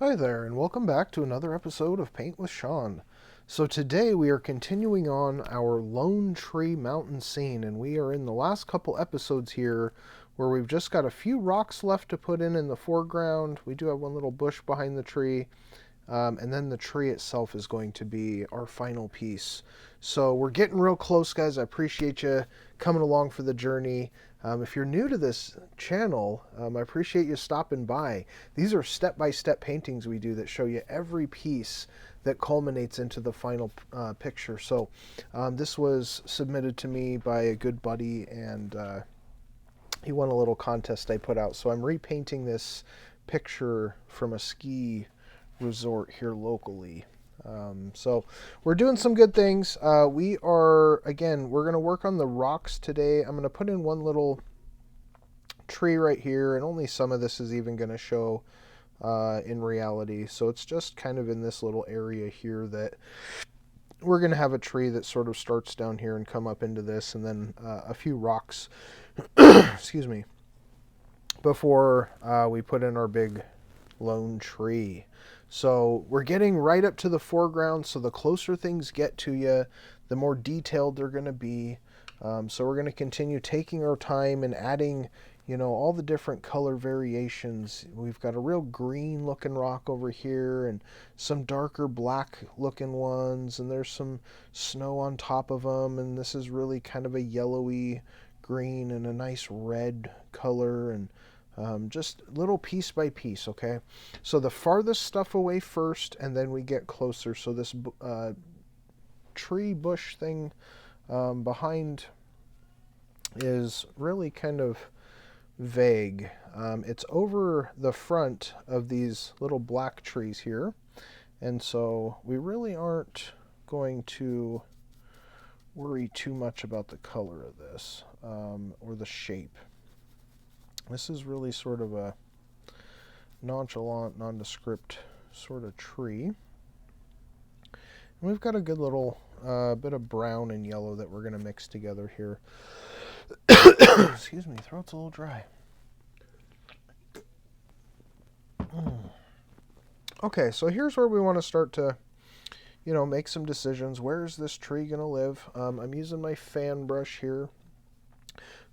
Hi there, and welcome back to another episode of Paint with Sean. So today we are continuing on our Lone Tree Mountain scene, and we are in the last couple episodes here where we've just got a few rocks left to put in the foreground. We do have one little bush behind the tree, and then the tree itself is going to be our final piece. So we're getting real close, guys. I appreciate you coming along for the journey. If you're new to this channel, I appreciate you stopping by. These are step-by-step paintings we do that show you every piece that culminates into the final picture. So this was submitted to me by a good buddy, and he won a little contest I put out. So I'm repainting this picture from a ski resort here locally. So we're doing some good things. We're going to work on the rocks today. I'm going to put in one little tree right here, and only some of this is even going to show in reality. So it's just kind of in this little area here that we're going to have a tree that sort of starts down here and come up into this, and then a few rocks, excuse me, before we put in our big lone tree. So we're getting right up to the foreground, so the closer things get to you, the more detailed they're going to be. So we're going to continue taking our time and adding, all the different color variations. We've got a real green looking rock over here and some darker black looking ones, and there's some snow on top of them, and this is really kind of a yellowy green and a nice red color, and just little piece by piece, okay? So the farthest stuff away first, and then we get closer. So this tree bush thing behind is really kind of vague. It's over the front of these little black trees here, and so we really aren't going to worry too much about the color of this or the shape. This is really sort of a nonchalant, nondescript sort of tree. And we've got a good little bit of brown and yellow that we're going to mix together here. Excuse me, throat's a little dry. Okay, so here's where we want to start to, make some decisions. Where is this tree going to live? I'm using my fan brush here.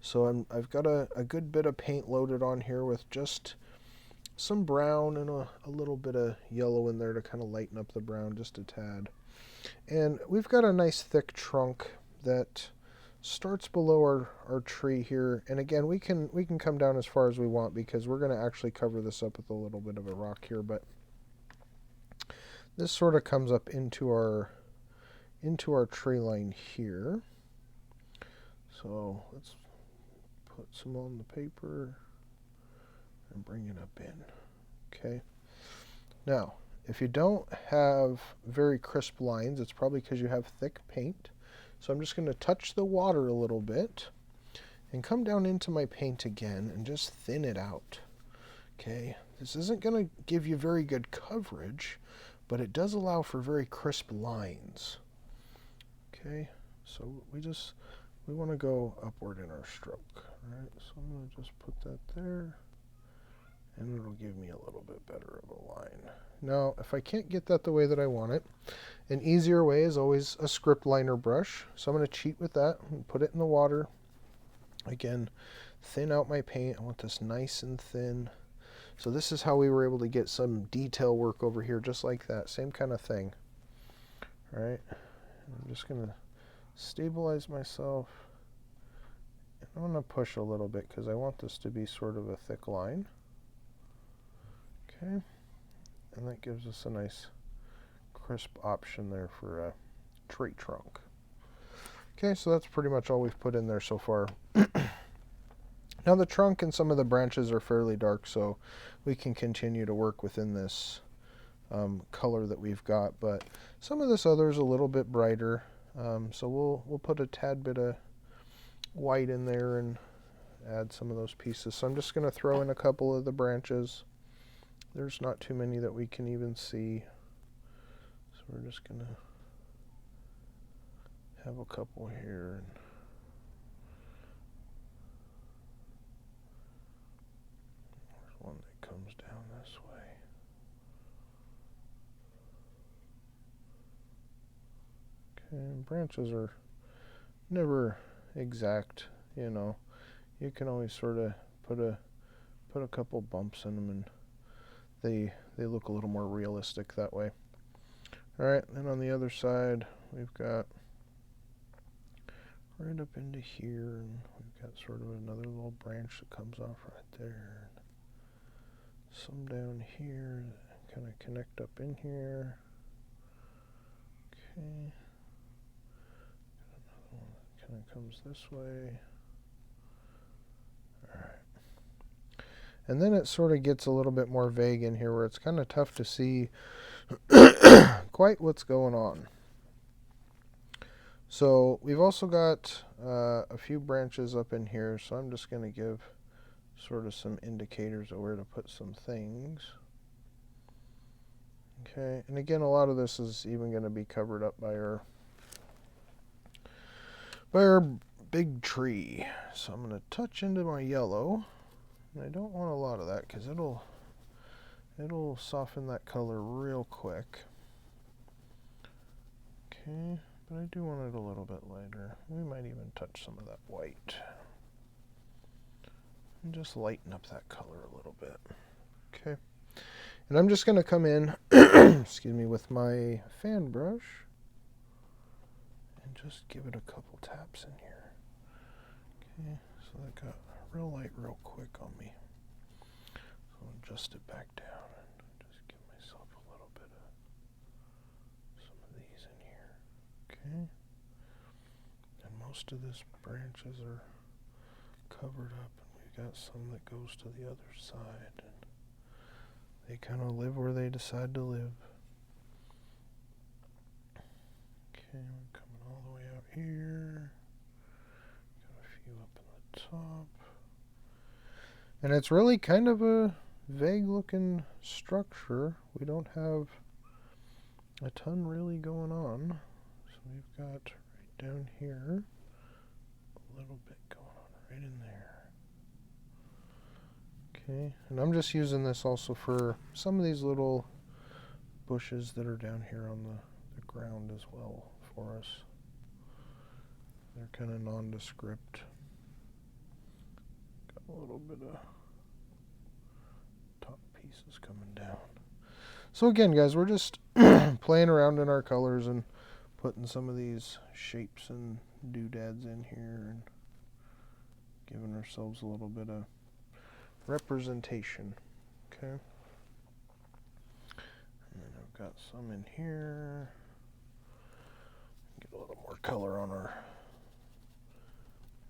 So I've got a good bit of paint loaded on here with just some brown and a little bit of yellow in there to kind of lighten up the brown just a tad. And we've got a nice thick trunk that starts below our tree here. And again, we can come down as far as we want because we're going to actually cover this up with a little bit of a rock here. But this sort of comes up into our tree line here. So let's put some on the paper and bring it up in. Okay. Now, if you don't have very crisp lines, it's probably because you have thick paint. So I'm just going to touch the water a little bit and come down into my paint again and just thin it out. Okay. This isn't going to give you very good coverage, but it does allow for very crisp lines. Okay. So we want to go upward in our stroke. All right. So I'm going to just put that there, and it'll give me a little bit better of a line. Now, if I can't get that the way that I want it, an easier way is always a script liner brush. So I'm going to cheat with that and put it in the water. Again, thin out my paint. I want this nice and thin. So this is how we were able to get some detail work over here, just like that. Same kind of thing. All right. I'm just going to stabilize myself. I'm going to push a little bit because I want this to be sort of a thick line. Okay, and that gives us a nice crisp option there for a tree trunk. Okay, so that's pretty much all we've put in there so far. Now the trunk and some of the branches are fairly dark, so we can continue to work within this color that we've got, but some of this other is a little bit brighter, so we'll put a tad bit of white in there and add some of those pieces. So I'm just going to throw in a couple of the branches. There's not too many that we can even see, so we're just going to have a couple here. And there's one that comes down this way. And branches are never exact, you know. You can always sort of put a couple bumps in them, and they look a little more realistic that way. All right, then on the other side, we've got right up into here, and we've got sort of another little branch that comes off right there. Some down here that kind of connect up in here. Okay. Another one that kind of comes this way. Alright. And then it sort of gets a little bit more vague in here where it's kind of tough to see quite what's going on. So we've also got a few branches up in here, so I'm just going to give sort of some indicators of where to put some things. Okay, and again, a lot of this is even going to be covered up by our big tree. So I'm going to touch into my yellow, and I don't want a lot of that because it'll soften that color real quick. Okay, but I do want it a little bit lighter. We might even touch some of that white and just lighten up that color a little bit. Okay. And I'm just going to come in, excuse me, with my fan brush and just give it a couple taps in here. Okay, so that got real light real quick on me. So I'll adjust it back down and just give myself a little bit of some of these in here. Okay. And most of this branches are covered up, and we've got some that goes to the other side. And they kind of live where they decide to live. Okay, we're coming all the way out here. Got a few up in the top. And it's really kind of a vague looking structure. We don't have a ton really going on. So we've got right down here a little bit going on right in there. Okay, and I'm just using this also for some of these little bushes that are down here on the ground as well for us. They're kind of nondescript. Got a little bit of top pieces coming down. So again, guys, we're just playing around in our colors and putting some of these shapes and doodads in here and giving ourselves a little bit of representation. Okay. And then I've got some in here. Get a little more color on our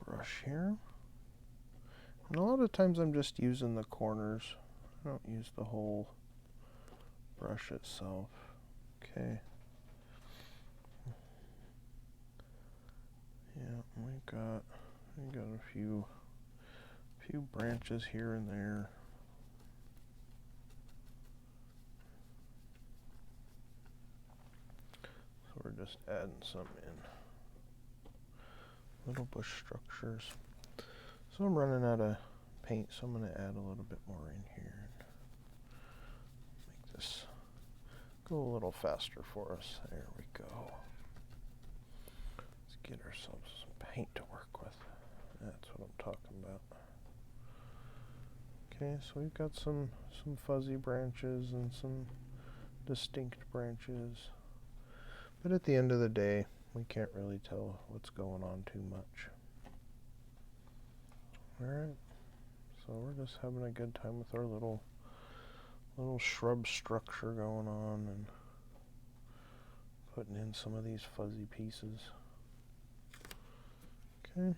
brush here. And a lot of times I'm just using the corners. I don't use the whole brush itself. Okay. Yeah, we've got a few branches here and there. So we're just adding some in. Little bush structures. So I'm running out of paint, so I'm going to add a little bit more in here and make this go a little faster for us. There we go. Let's get ourselves some paint to work with. That's what I'm talking about. Okay, so we've got some fuzzy branches and some distinct branches. But at the end of the day, we can't really tell what's going on too much. Alright, so we're just having a good time with our little shrub structure going on and putting in some of these fuzzy pieces. Okay,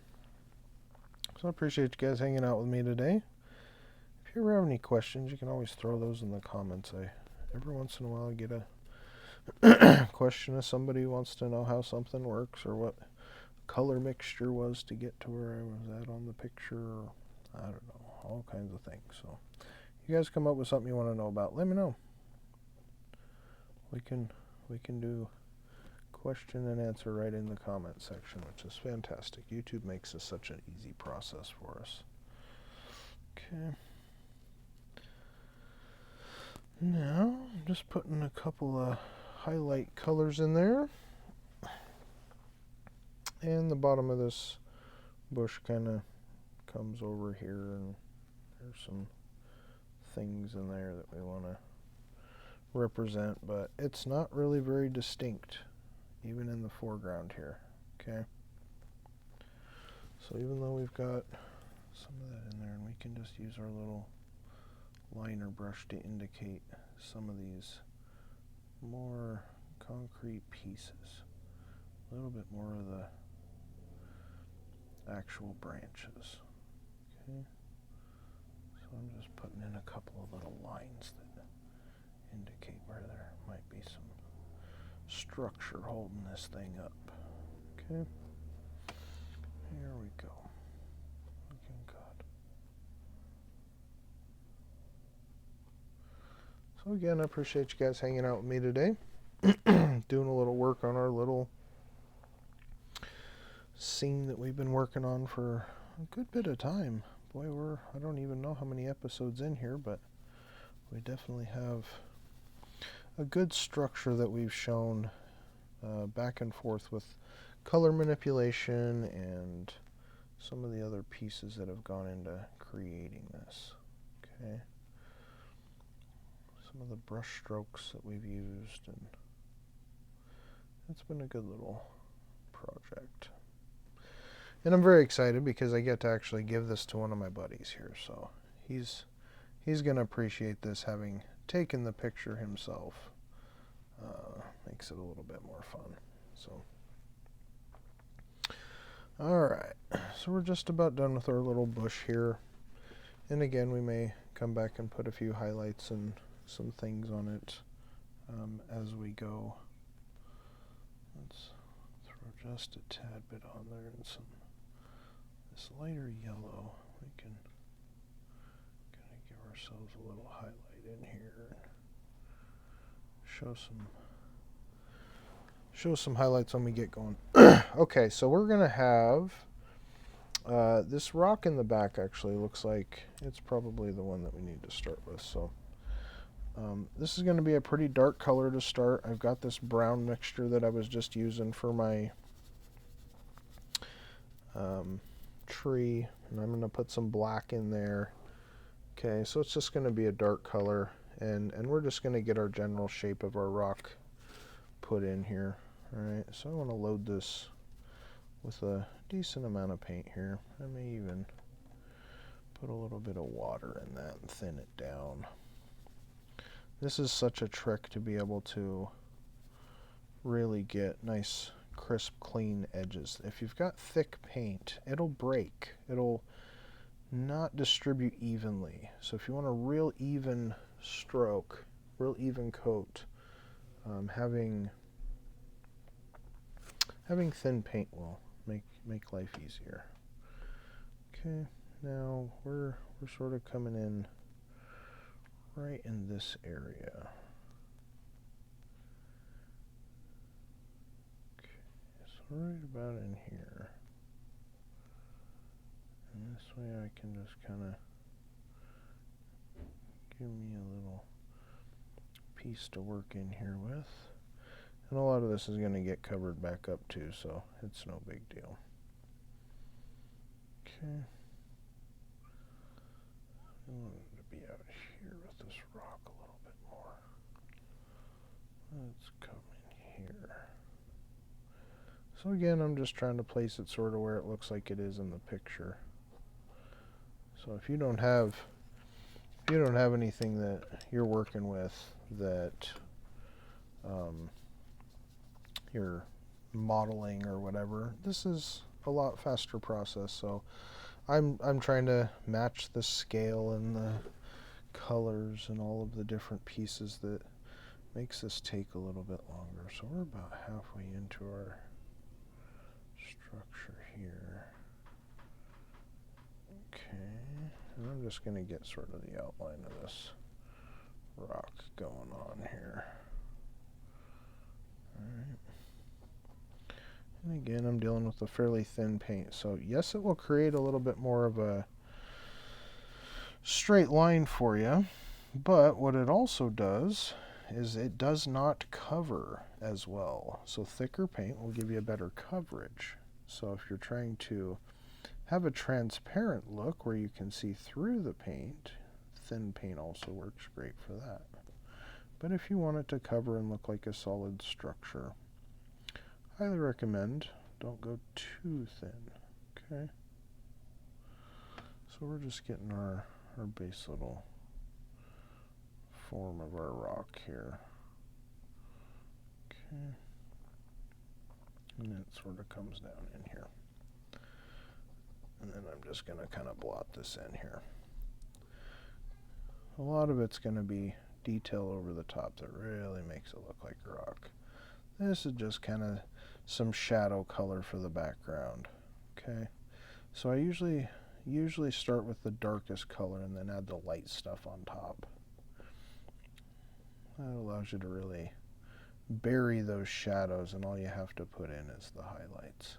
so I appreciate you guys hanging out with me today. If you ever have any questions, you can always throw those in the comments. Every once in a while I get a question of somebody who wants to know how something works or what color mixture was to get to where I was at on the picture, or I don't know, all kinds of things. So you guys come up with something you want to know about, let me know. We can do question and answer right in the comment section, which is fantastic. YouTube makes this such an easy process for us. Okay. Now I'm just putting a couple of highlight colors in there. And the bottom of this bush kind of comes over here, and there's some things in there that we want to represent, but it's not really very distinct, even in the foreground here. Okay. So even though we've got some of that in there, and we can just use our little liner brush to indicate some of these more concrete pieces, a little bit more of the actual branches. Okay, so I'm just putting in a couple of little lines that indicate where there might be some structure holding this thing up. Okay, here we go. Looking good. So again, I appreciate you guys hanging out with me today, doing a little work on our little scene that we've been working on for a good bit of time. Boy, I don't even know how many episodes in here, but we definitely have a good structure that we've shown back and forth with color manipulation and some of the other pieces that have gone into creating this. Okay, some of the brush strokes that we've used, and it's been a good little project. And I'm very excited because I get to actually give this to one of my buddies here, so he's going to appreciate this, having taken the picture himself. Makes it a little bit more fun. So, all right, so we're just about done with our little bush here, and again, we may come back and put a few highlights and some things on it as we go. Let's throw just a tad bit on there, and this lighter yellow. We can kind of give ourselves a little highlight in here and show some highlights when we get going. Okay, so we're gonna have this rock in the back. Actually looks like it's probably the one that we need to start with. So this is going to be a pretty dark color to start. I've got this brown mixture that I was just using for my tree, and I'm going to put some black in there. Okay, so it's just going to be a dark color, and we're just going to get our general shape of our rock put in here. Alright, so I want to load this with a decent amount of paint here. I may even put a little bit of water in that and thin it down. This is such a trick to be able to really get nice, crisp, clean edges. If you've got thick paint, it'll break. It'll not distribute evenly. So if you want a real even stroke, real even coat, having thin paint will make life easier. Okay, now we're sort of coming in right in this area. Okay, so right about in here. And this way I can just kind of give me a little piece to work in here with. And a lot of this is going to get covered back up too, so it's no big deal. Okay. I want it to be out here with this rock a little bit more. Let's come in here. So again, I'm just trying to place it sort of where it looks like it is in the picture. So if you don't have anything that you're working with that you're modeling or whatever, this is a lot faster process. So I'm trying to match the scale and the colors and all of the different pieces that makes this take a little bit longer. So we're about halfway into our structure here. Okay, and I'm just going to get sort of the outline of this rock going on here. Alright. And again, I'm dealing with a fairly thin paint, so yes, it will create a little bit more of a straight line for you, but what it also does is it does not cover as well. So thicker paint will give you a better coverage. So if you're trying to have a transparent look where you can see through the paint, thin paint also works great for that. But if you want it to cover and look like a solid structure, highly recommend don't go too thin. Okay. So we're just getting our base little form of our rock here. Okay. And it sort of comes down in here. And then I'm just going to kind of blot this in here. A lot of it's going to be detail over the top that really makes it look like rock. This is just kind of some shadow color for the background. Okay. So I usually start with the darkest color and then add the light stuff on top. That allows you to really bury those shadows, and all you have to put in is the highlights.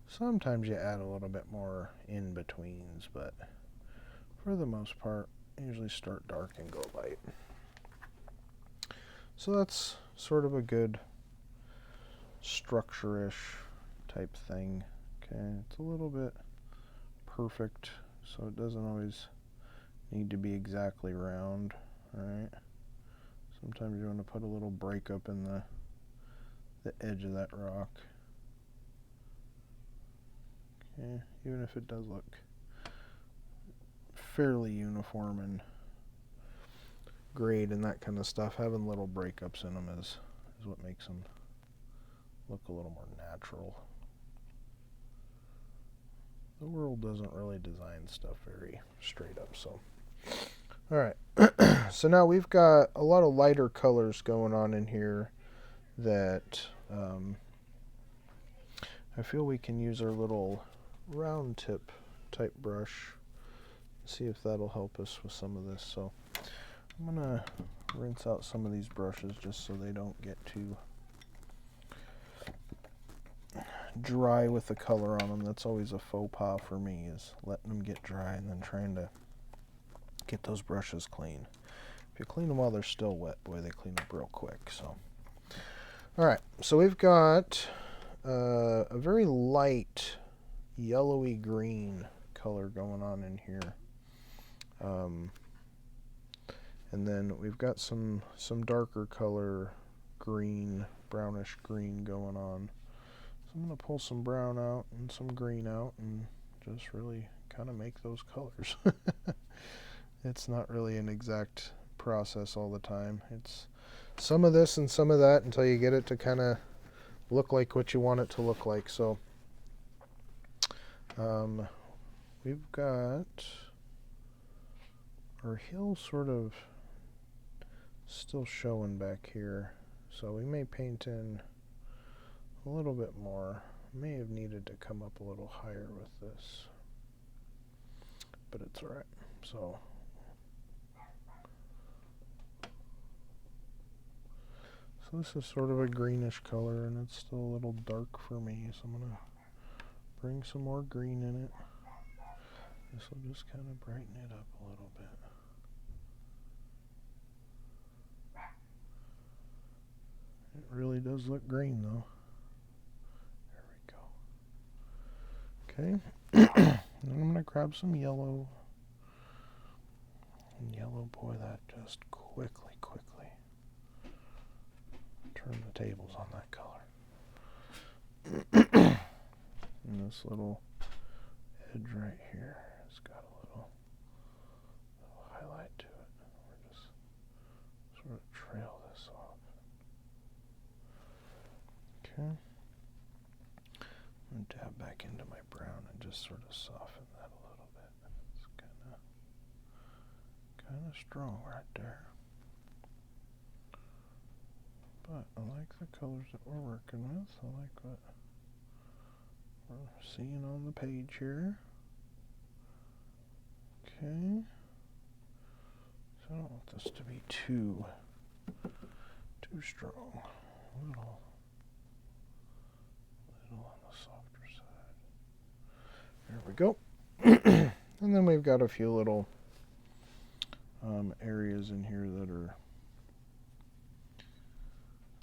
Sometimes you add a little bit more in betweens, but for the most part, usually start dark and go light. So that's sort of a good structure-ish type thing. Okay, it's a little bit perfect, so it doesn't always need to be exactly round, right? Sometimes you want to put a little break up in the edge of that rock. Okay, even if it does look fairly uniform and grade and that kind of stuff, having little breakups in them is what makes them look a little more natural. The world doesn't really design stuff very straight up, so. Alright, so now we've got a lot of lighter colors going on in here that I feel we can use our little round tip type brush, see if that'll help us with some of this. So I'm going to rinse out some of these brushes just so they don't get too dry with the color on them. That's always a faux pas for me, is letting them get dry and then trying to get those brushes clean. If you clean them while they're still wet, boy, they clean up real quick. So, all right, so we've got a very light yellowy green color going on in here, and then we've got some darker color green, brownish green going on. So I'm going to pull some brown out and some green out and just really kind of make those colors. It's not really an exact process all the time. It's some of this and some of that until you get it to kind of look like what you want it to look like. So we've got our hill sort of still showing back here, so we may paint in a little bit more. May have needed to come up a little higher with this, but it's all right. So this is sort of a greenish color, and it's still a little dark for me, so I'm going to bring some more green in it. This will just kind of brighten it up a little bit. It really does look green, though. There we go. Okay, and I'm going to grab some yellow. And yellow, boy, that just quickly turn the tables on that color. And this little edge right here has got a little highlight to it. We're just sort of trail this off. Okay. I'm going to dab back into my brown and just sort of soften that a little bit. It's kind of strong right there. But I like the colors that we're working with. I like what we're seeing on the page here. Okay. So I don't want this to be too strong. A little on the softer side. There we go. And then we've got a few little areas in here that are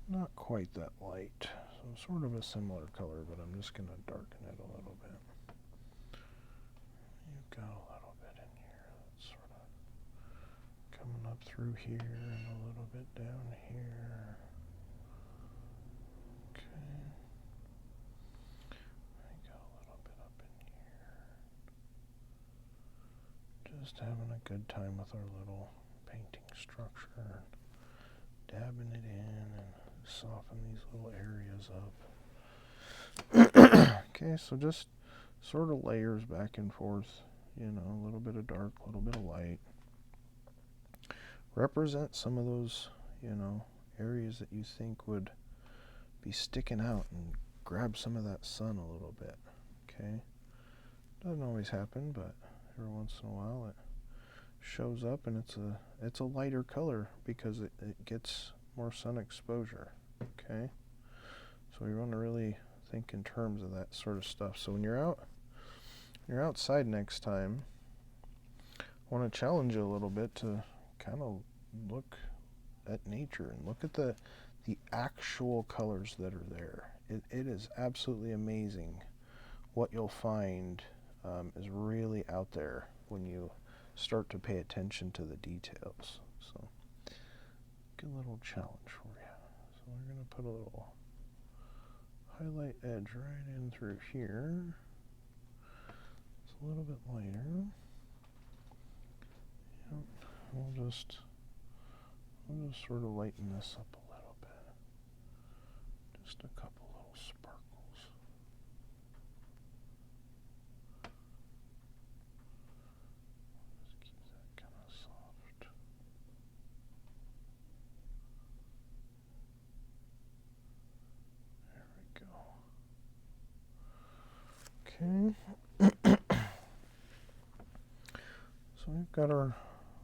not quite that light. So So sort of a similar color, but I'm just going to darken it a little bit. You've got a little bit in here that's sort of coming up through here and a little bit down here. Okay. I got a little bit up in here. Just having a good time with our little painting structure. Dabbing it in and soften these little areas up. Okay, so just sort of layers back and forth, you know, a little bit of dark, a little bit of light. Represent some of those, you know, areas that you think would be sticking out and grab some of that sun a little bit. Okay, doesn't always happen, but every once in a while it shows up, and it's a lighter color because it gets more sun exposure. Okay, so you want to really think in terms of that sort of stuff. So when you're outside next time, I want to challenge you a little bit to kind of look at nature and look at the actual colors that are there. It is absolutely amazing what you'll find is really out there when you start to pay attention to the details. So, good little challenge for you. So we're going to put a little highlight edge right in through here. It's a little bit lighter. Yep. We'll just sort of lighten this up a little bit. Just a couple little sparkles. Just keep that kind of soft. There we go. Okay. So we've got our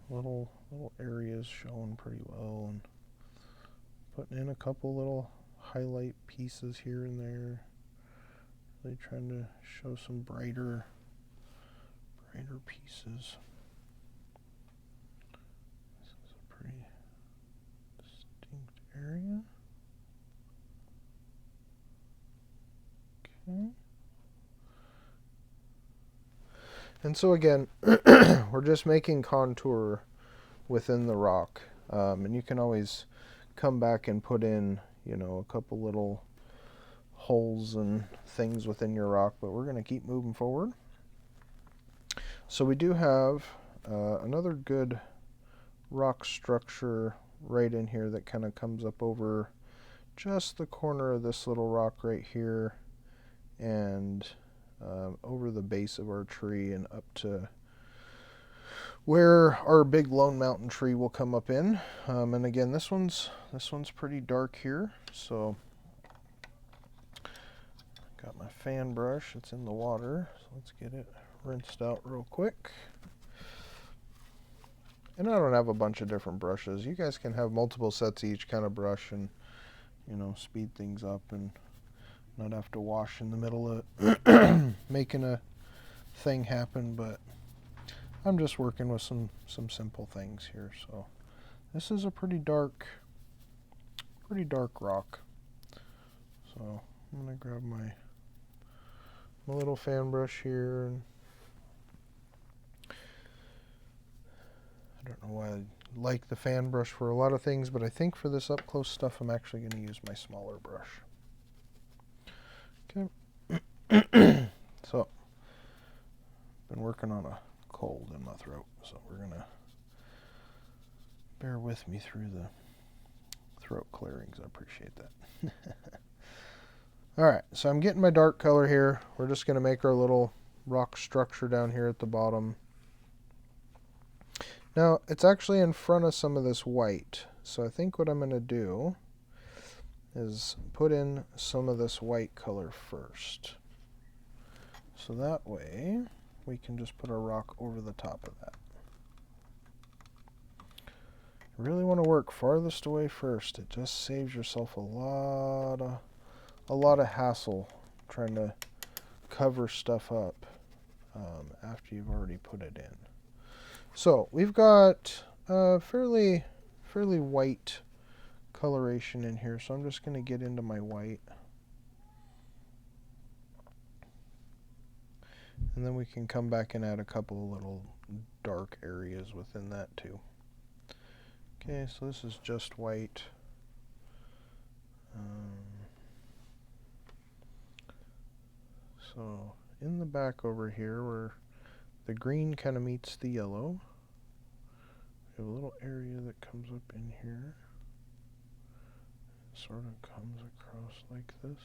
little areas showing pretty well, and putting in a couple little highlight pieces here and there. Really trying to show some brighter pieces. This is a pretty distinct area. Okay. And so again, we're just making contour within the rock. And you can always come back and put in, you know, a couple little holes and things within your rock, but we're going to keep moving forward. So we do have another good rock structure right in here that kind of comes up over just the corner of this little rock right here, and over the base of our tree and up to where our big lone mountain tree will come up in. And again, this one's pretty dark here, so got my fan brush. It's in the water, so let's get it rinsed out real quick. And I don't have a bunch of different brushes. You guys can have multiple sets of each kind of brush and, you know, speed things up and not have to wash in the middle of making a thing happen. But I'm just working with some simple things here. So this is a pretty dark rock. So I'm gonna grab my little fan brush here, and I don't know why I like the fan brush for a lot of things, but I think for this up close stuff I'm actually going to use my smaller brush. Okay. So been working on a cold in my throat, so we're going to bear with me through the throat clearings. I appreciate that. Alright, so I'm getting my dark color here. We're just going to make our little rock structure down here at the bottom. Now, it's actually in front of some of this white, so I think what I'm going to do is put in some of this white color first. So that way, we can just put our rock over the top of that. You really want to work farthest away first. It just saves yourself a lot of hassle trying to cover stuff up after you've already put it in. So we've got fairly white coloration in here, so I'm just going to get into my white. And then we can come back and add a couple of little dark areas within that too. Okay, so this is just white. So in the back over here where the green kind of meets the yellow, we have a little area that comes up in here. It sort of comes across like this.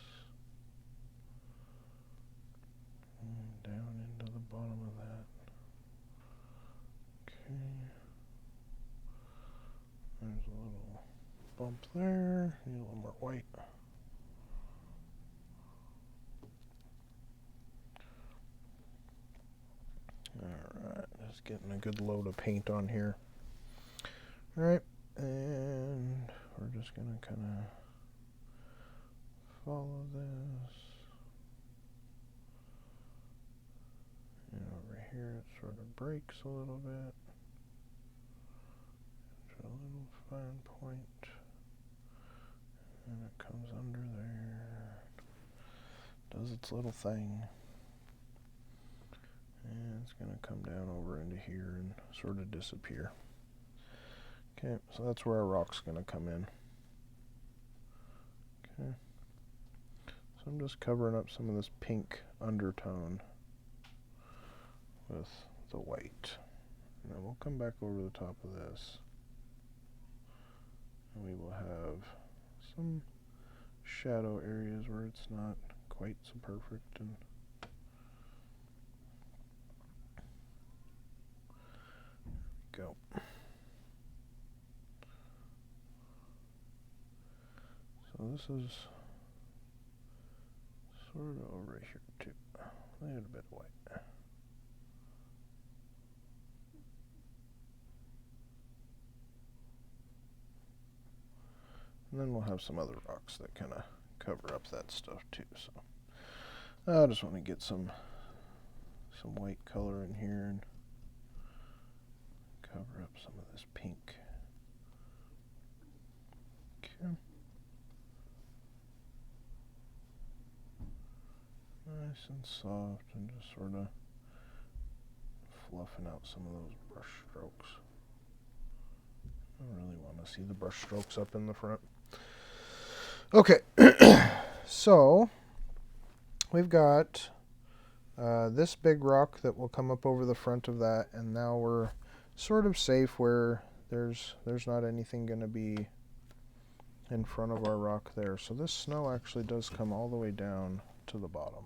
And down into the bottom of that. Okay. There's a little bump there. Need a little more white. Alright, just getting a good load of paint on here. Alright, and we're just going to kind of follow this. And over here it sort of breaks a little bit. A little fine point. And it comes under there. Does its little thing. And it's going to come down over into here and sort of disappear. Okay, so that's where our rock's going to come in. Okay. So I'm just covering up some of this pink undertone with the white. And then we'll come back over the top of this. And we will have some shadow areas where it's not quite so perfect. And go. So this is sort of over here too. I need a bit of white. And then we'll have some other rocks that kind of cover up that stuff too. So I just want to get some white color in here and cover up some of this pink. Okay. Nice and soft, and just sort of fluffing out some of those brush strokes. I really want to see the brush strokes up in the front. Okay, so we've got this big rock that will come up over the front of that, and now we're sort of safe where there's not anything going to be in front of our rock there. So this snow actually does come all the way down to the bottom.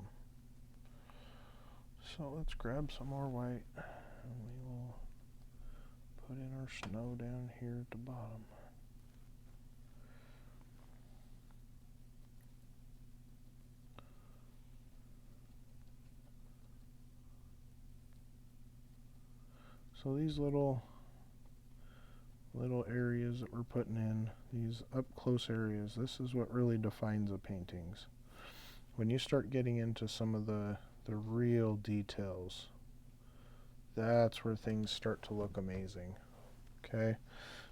So let's grab some more white, and we will put in our snow down here at the bottom. So these little areas that we're putting in, these up close areas, this is what really defines the paintings. When you start getting into some of the real details, that's where things start to look amazing. Okay,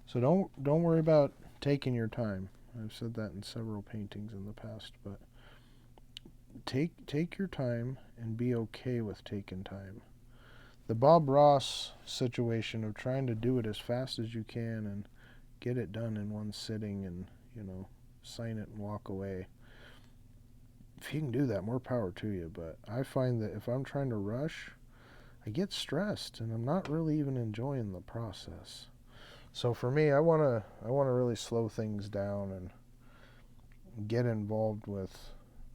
so don't worry about taking your time. I've said that in several paintings in the past, but take your time and be okay with taking time. The Bob Ross situation of trying to do it as fast as you can and get it done in one sitting and, sign it and walk away. If you can do that, more power to you. But I find that if I'm trying to rush, I get stressed and I'm not really even enjoying the process. So for me, I want to really slow things down and get involved with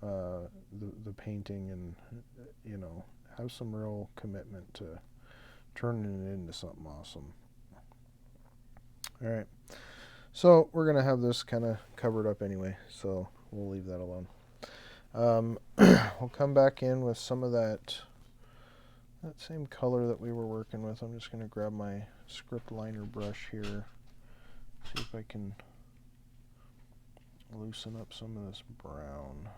the painting and, have some real commitment to turning it into something awesome. Alright, so we're going to have this kind of covered up anyway, so we'll leave that alone. We'll come back in with some of that same color that we were working with. I'm just going to grab my script liner brush here, see if I can loosen up some of this brown.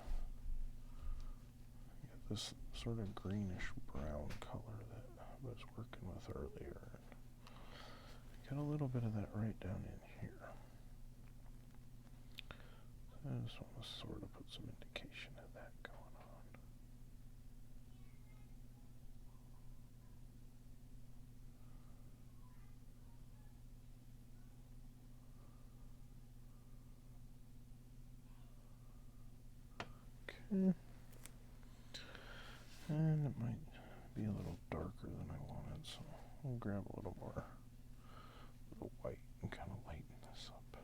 This sort of greenish brown color that I was working with earlier. Got a little bit of that right down in here. I just want to sort of put some indication of that going on. Okay. And it might be a little darker than I wanted, so I'll grab a little more white and kind of lighten this up.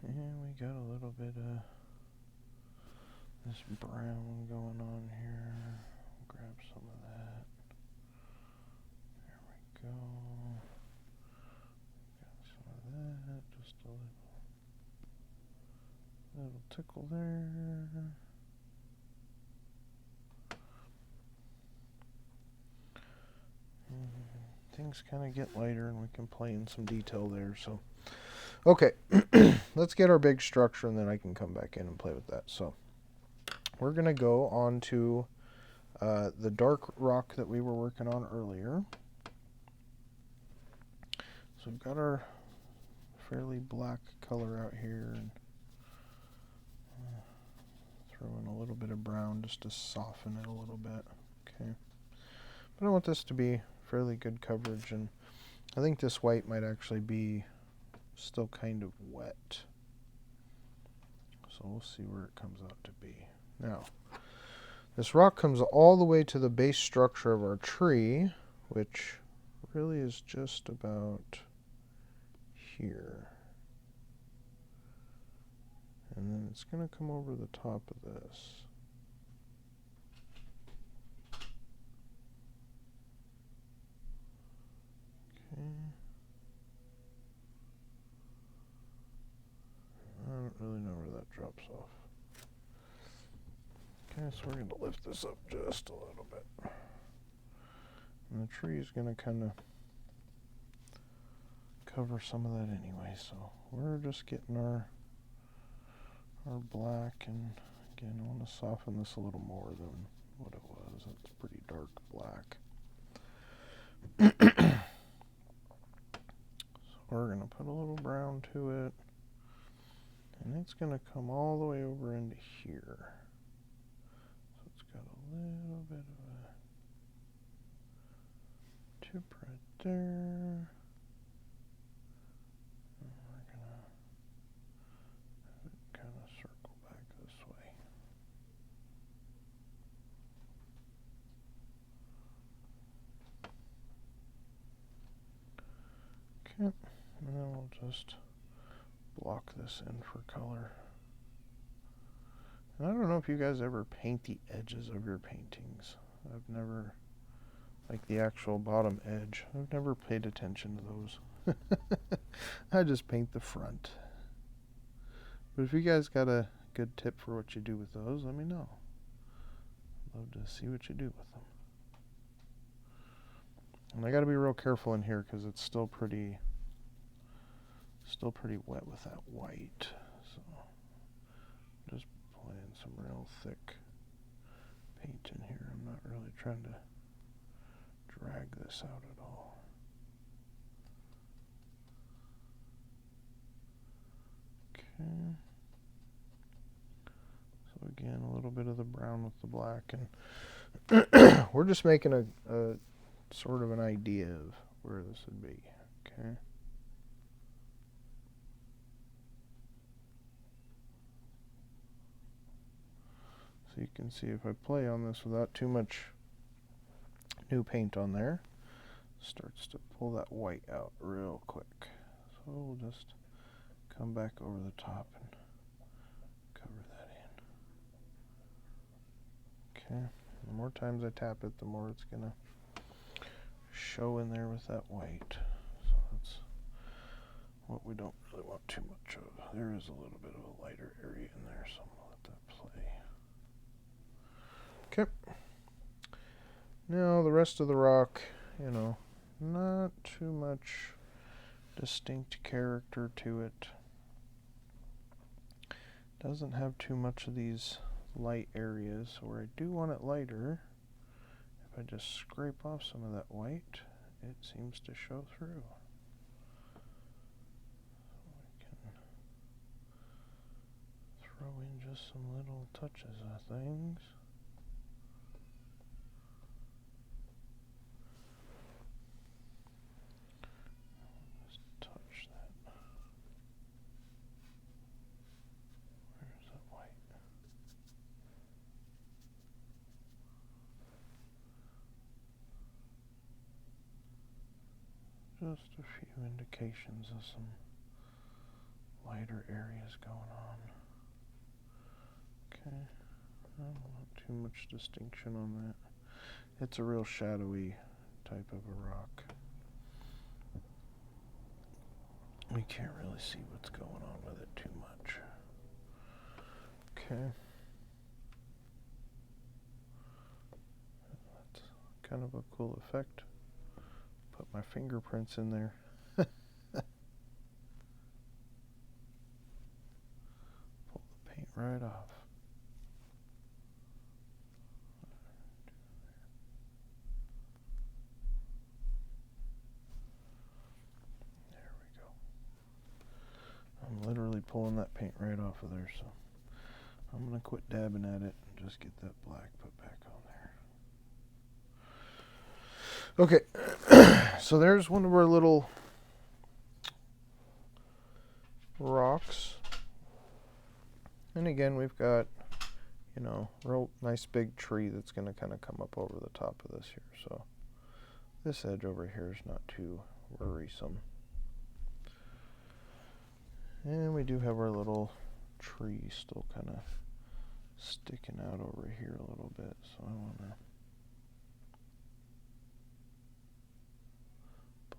And we got a little bit of this brown going on here. Grab some of that. There we go. Got some of that. Just a little tickle there. Things kind of get lighter and we can play in some detail there. So, okay, let's get our big structure and then I can come back in and play with that. So, we're going to go on to the dark rock that we were working on earlier. So we've got our fairly black color out here and throw in a little bit of brown just to soften it a little bit. Okay, but I want this to be fairly good coverage, and I think this white might actually be still kind of wet. So we'll see where it comes out to be. Now, this rock comes all the way to the base structure of our tree, which really is just about here. And then it's going to come over the top of this. Okay. I don't really know where that drops off. Okay, so we're going to lift this up just a little bit. And the tree is going to kind of cover some of that anyway, so we're just getting our black, and again I want to soften this a little more than what it was. It's pretty dark black. So we're going to put a little brown to it, and it's going to come all the way over into here. So it's got a little bit of a tip right there. And then we'll just block this in for color. And I don't know if you guys ever paint the edges of your paintings. I've never, like the actual bottom edge, I've never paid attention to those. I just paint the front. But if you guys got a good tip for what you do with those, let me know. I'd love to see what you do with them. And I got to be real careful in here because it's still pretty wet with that white. So just playing some real thick paint in here. I'm not really trying to drag this out at all. Okay. So again, a little bit of the brown with the black, and we're just making a sort of an idea of where this would be. Okay. So you can see if I play on this without too much new paint on there, it starts to pull that white out real quick. So we'll just come back over the top and cover that in. Okay, the more times I tap it, the more it's going to show in there with that white. So that's what we don't really want too much of. There is a little bit of a lighter area in there, so I'm going to let that play. Okay. Now the rest of the rock, not too much distinct character to it. Doesn't have too much of these light areas, so where I do want it lighter, if I just scrape off some of that white, it seems to show through. So we can just some little touches of things. Just touch that. Where's that white? Just a few indications of some lighter areas going on. Okay, I don't want too much distinction on that. It's a real shadowy type of a rock. We can't really see what's going on with it too much. Okay. That's kind of a cool effect. Put my fingerprints in there. Pull the paint right off. There we go. I'm literally pulling that paint right off of there, so I'm going to quit dabbing at it and just get that black put back on there. Okay, so there's one of our little rocks. And again, we've got, you know, real nice big tree that's going to kind of come up over the top of this here. So this edge over here is not too worrisome. And we do have our little tree still kind of sticking out over here a little bit. So I want to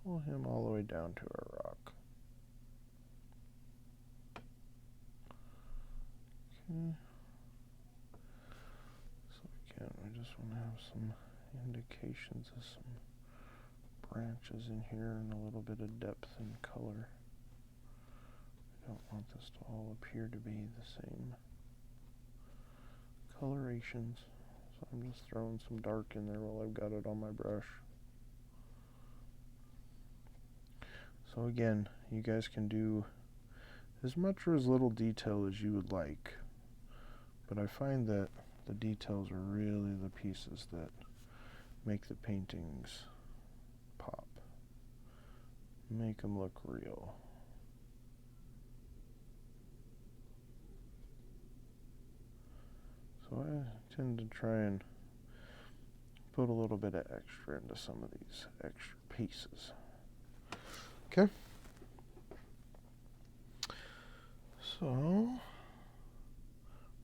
pull him all the way down to our rock. Okay. So again, we just want to have some indications of some branches in here and a little bit of depth and color. I don't want this to all appear to be the same colorations. So I'm just throwing some dark in there while I've got it on my brush. So again, you guys can do as much or as little detail as you would like. But I find that the details are really the pieces that make the paintings pop. Make them look real. So I tend to try and put a little bit of extra into some of these extra pieces. Okay. So,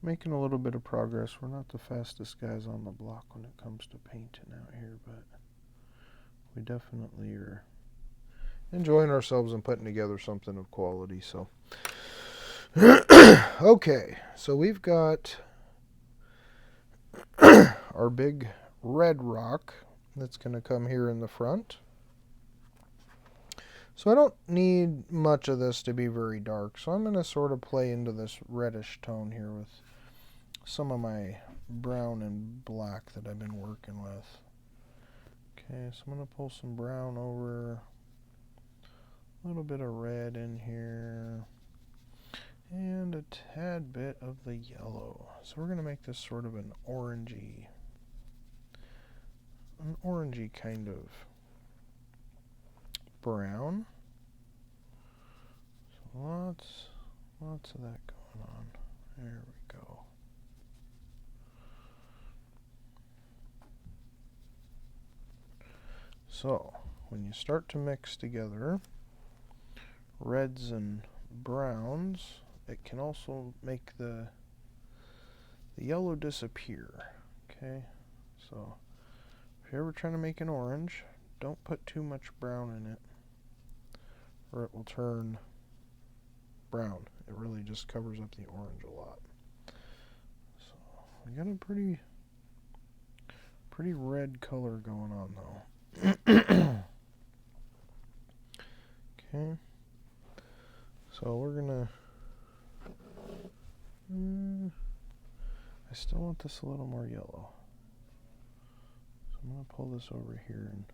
making a little bit of progress. We're not the fastest guys on the block when it comes to painting out here, but we definitely are enjoying ourselves and putting together something of quality. So, okay, so we've got our big red rock that's going to come here in the front. So I don't need much of this to be very dark, so I'm going to sort of play into this reddish tone here with some of my brown and black that I've been working with. Okay, so I'm going to pull some brown over, a little bit of red in here, and a tad bit of the yellow. So we're going to make this sort of an orangey kind of brown. So lots of that going on. There we go. So when you start to mix together reds and browns, it can also make the yellow disappear. Okay, so if you're ever trying to make an orange, don't put too much brown in it, or it will turn brown. It really just covers up the orange a lot. So we got a pretty red color going on though. Okay, so we're gonna I still want this a little more yellow, so I'm gonna pull this over here and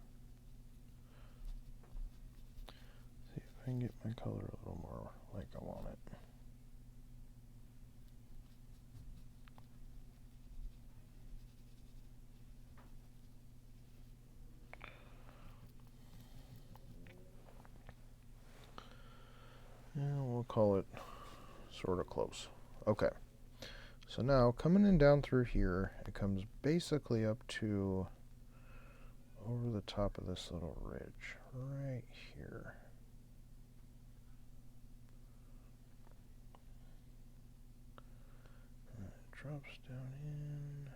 see if I can get my color a little more like I want it. We'll call it sort of close. Okay. So now coming in down through here, it comes basically up to over the top of this little ridge right here. And it drops down in.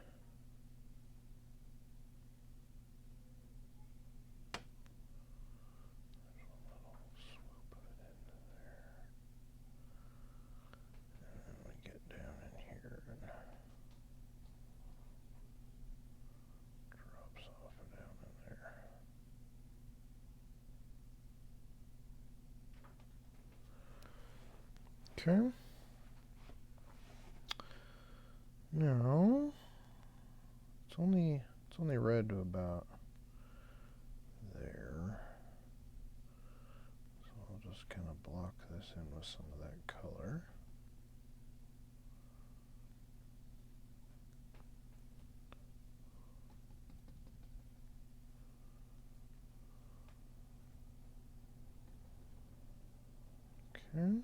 There's one little swoop of it into there. And then we get down in here and drops off and down in there. Okay. Now it's only red to about there. So I'll just kind of block this in with some of that color. Okay.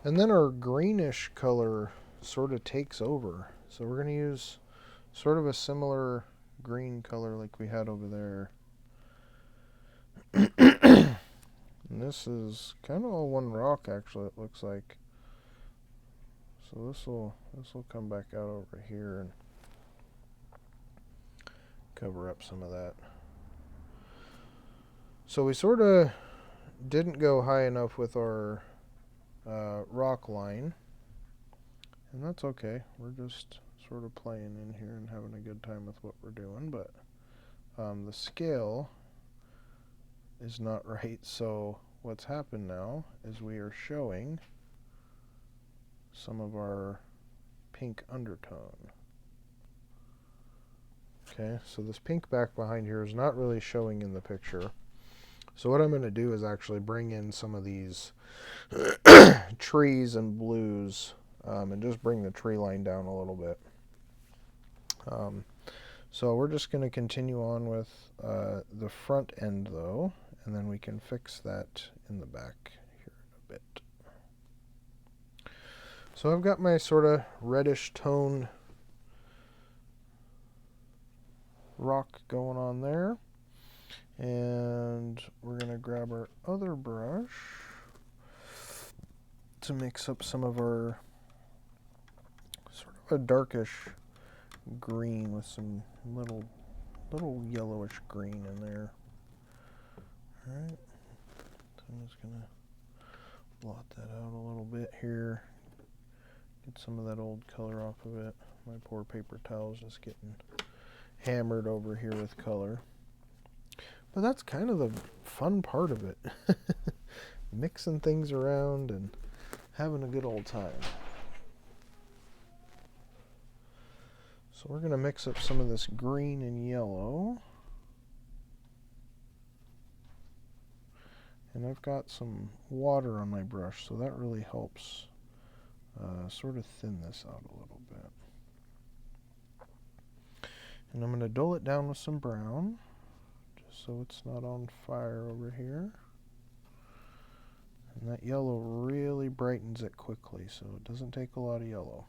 And then our greenish color sort of takes over. So we're going to use sort of a similar green color like we had over there. And this is kind of all one rock, actually, it looks like. So this will come back out over here and cover up some of that. So we sort of didn't go high enough with our rock line, and that's okay. We're just sort of playing in here and having a good time with what we're doing, but the scale is not right. So what's happened now is we are showing some of our pink undertone. Okay, so this pink back behind here is not really showing in the picture. So what I'm going to do is actually bring in some of these trees and blues and just bring the tree line down a little bit. So we're just going to continue on with the front end though, and then we can fix that in the back here in a bit. So I've got my sort of reddish tone rock going on there. And we're going to grab our other brush to mix up some of our sort of a darkish green with some little yellowish green in there. Alright, so I'm just going to blot that out a little bit here. Get some of that old color off of it. My poor paper towel's just getting hammered over here with color. But that's kind of the fun part of it. Mixing things around and having a good old time. So we're going to mix up some of this green and yellow. And I've got some water on my brush, so that really helps sort of thin this out a little bit. And I'm going to dull it down with some brown, just so it's not on fire over here. And that yellow really brightens it quickly, so it doesn't take a lot of yellow.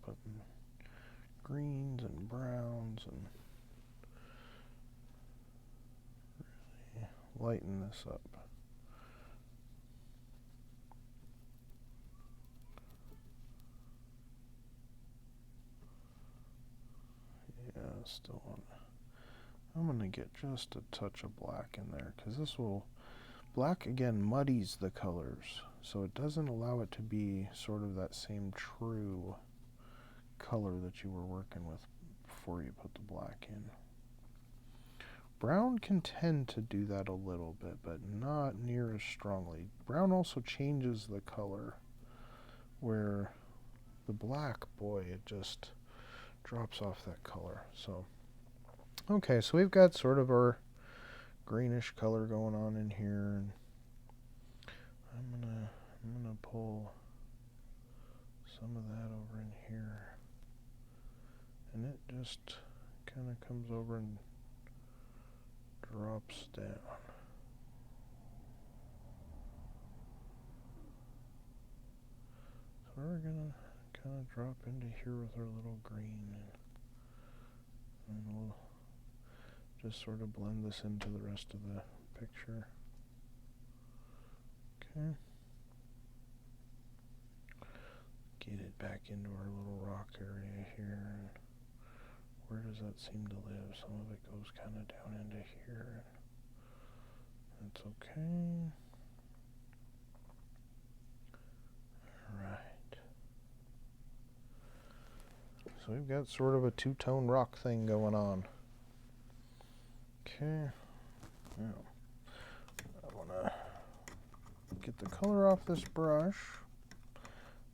Putting greens and browns and really lighten this up. Yeah, still on. I'm going to get just a touch of black in there, because black again muddies the colors, so it doesn't allow it to be sort of that same true color that you were working with before you put the black in. Brown can tend to do that a little bit, but not near as strongly. Brown also changes the color, where the black, boy, it just drops off that color. So okay, so we've got sort of our greenish color going on in here, and I'm gonna pull some of that over in here, and it just kind of comes over and drops down. we're gonna kind of drop into here with our little green, and we'll just sort of blend this into the rest of the picture. Okay. Get it back into our little rock area here. And where does that seem to live? Some of it goes kind of down into here. That's okay. Alright. So we've got sort of a two-tone rock thing going on. Okay. Now, I want to get the color off this brush.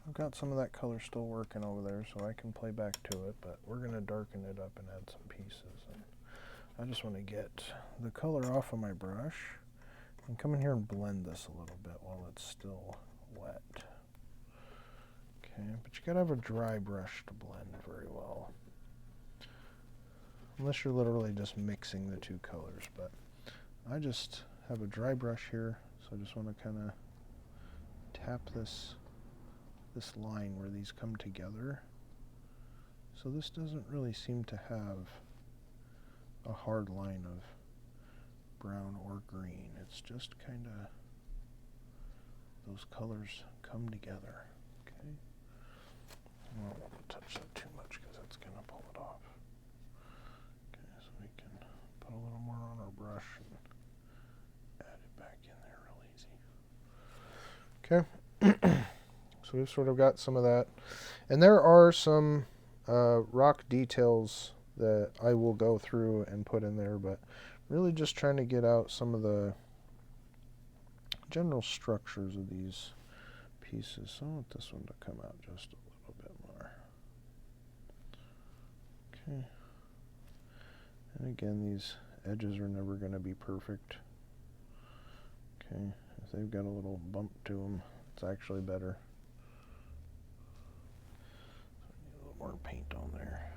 I've got some of that color still working over there, so I can play back to it, but we're going to darken it up and add some pieces. And I just want to get the color off of my brush and come in here and blend this a little bit while it's still wet. Okay, but you got to have a dry brush to blend very well. Unless you're literally just mixing the two colors, but I just have a dry brush here, so I just want to kind of tap this line where these come together. So this doesn't really seem to have a hard line of brown or green. It's just kind of those colors come together. Okay. I don't want to touch that too much because that's going to pull it off. Okay, so we can put a little more on our brush and add it back in there real easy. Okay. So we've sort of got some of that. And there are some rock details that I will go through and put in there, but really just trying to get out some of the general structures of these pieces. So I want this one to come out just a little bit more. Okay. And again, these edges are never going to be perfect. Okay. If they've got a little bump to them, it's actually better. More paint on there.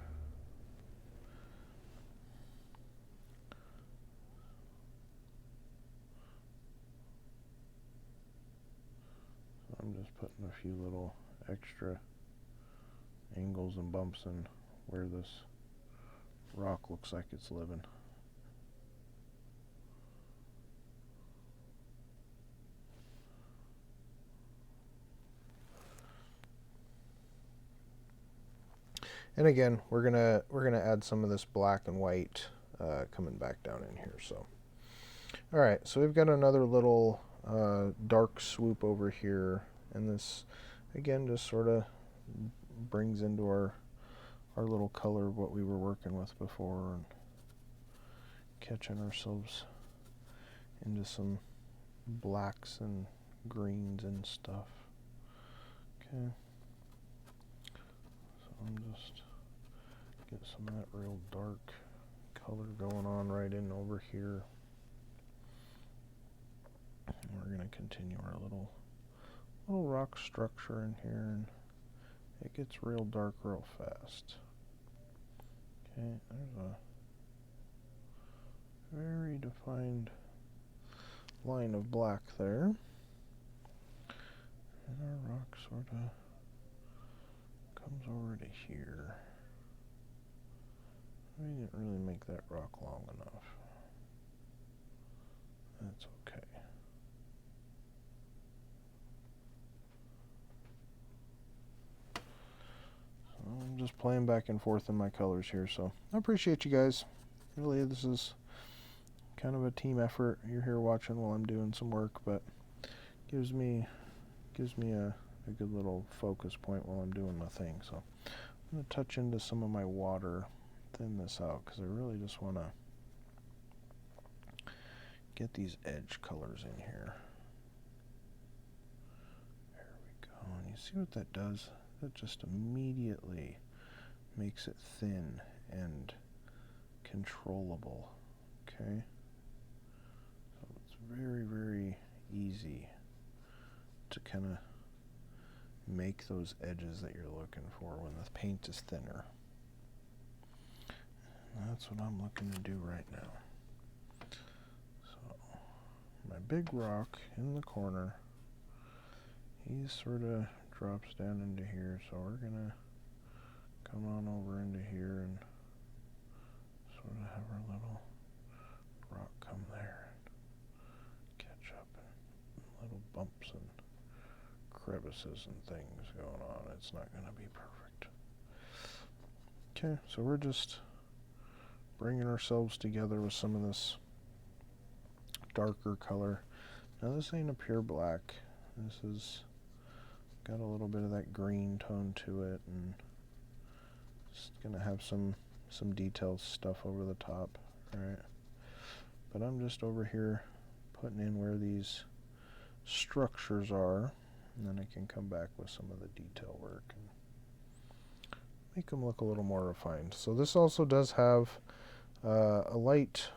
So I'm just putting a few little extra angles and bumps in where this rock looks like it's living. And again, we're gonna add some of this black and white coming back down in here. So, all right. So we've got another little dark swoop over here, and this again just sort of brings into our little color of what we were working with before, and catching ourselves into some blacks and greens and stuff. Okay. So I'm just get some of that real dark color going on right in over here. And we're going to continue our little rock structure in here, and it gets real dark real fast. Okay, there's a very defined line of black there. And our rock sort of comes over to here. We didn't really make that rock long enough. That's okay. So I'm just playing back and forth in my colors here, so I appreciate you guys. Really, this is kind of a team effort. You're here watching while I'm doing some work, but gives me a good little focus point while I'm doing my thing. So I'm going to touch into some of my water, thin this out, because I really just want to get these edge colors in here. There we go. And you see what that does? That just immediately makes it thin and controllable. Okay? So it's very, very easy to kind of make those edges that you're looking for when the paint is thinner. And that's what I'm looking to do right now. So my big rock in the corner, he's sort of drops down into here, so we're gonna come on over into here and sort of have our little rock come there and catch up, and little bumps and crevices and things going on. It's not going to be perfect. Okay, so we're just bringing ourselves together with some of this darker color. Now this ain't a pure black. This is got a little bit of that green tone to it, and it's gonna have some detailed stuff over the top, right? But I'm just over here putting in where these structures are, and then I can come back with some of the detail work and make them look a little more refined. So this also does have a light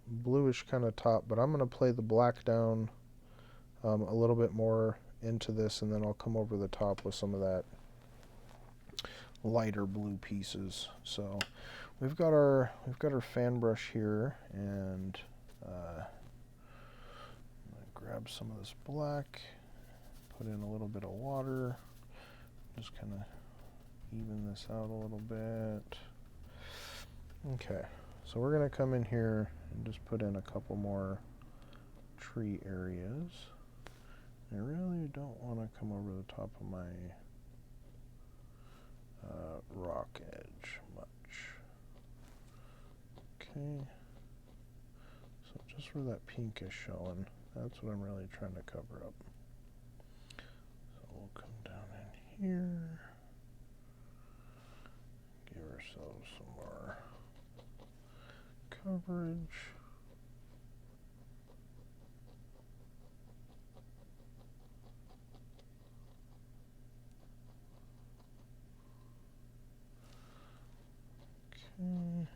bluish kind of top, but I'm going to play the black down a little bit more into this, and then I'll come over the top with some of that lighter blue pieces. So we've got our fan brush here, and I'm going to grab some of this black, put in a little bit of water, just kind of even this out a little bit. Okay, so we're going to come in here and just put in a couple more tree areas. I really don't want to come over the top of my rock edge much. Okay, so just where that pink is showing, that's what I'm really trying to cover up. So we'll come down in here, give ourselves some more coverage. Okay.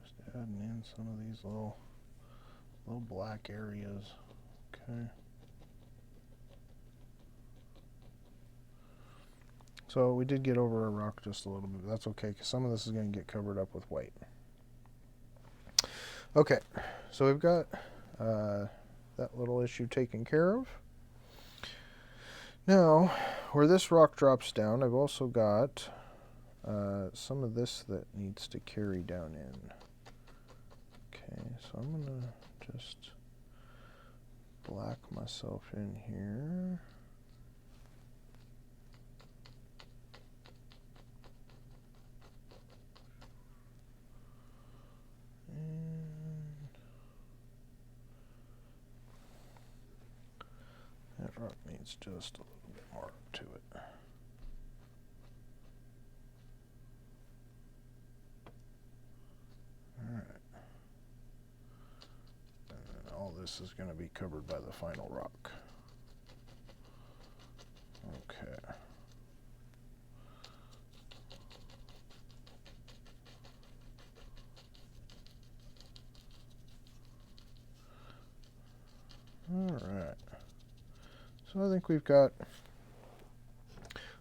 Just adding in some of these little black areas. Okay. So we did get over a rock just a little bit. That's okay, because some of this is going to get covered up with white. Okay, so we've got that little issue taken care of. Now, where this rock drops down, I've also got some of this that needs to carry down in. Okay, so I'm going to just black myself in here. That rock needs just a little bit more to it. Alright. And then all this is going to be covered by the final rock. Okay. Alright. So I think we've got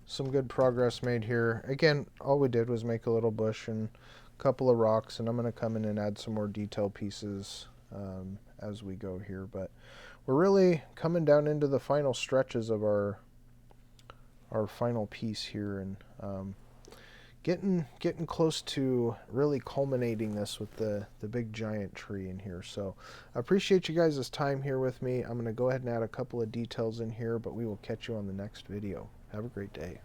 some good progress made here. Again, all we did was make a little bush and a couple of rocks, and I'm going to come in and add some more detail pieces as we go here. But we're really coming down into the final stretches of our final piece here, and getting close to really culminating this with the big giant tree in here. So I appreciate you guys' time here with me. I'm going to go ahead and add a couple of details in here, but we will catch you on the next video. Have a great day.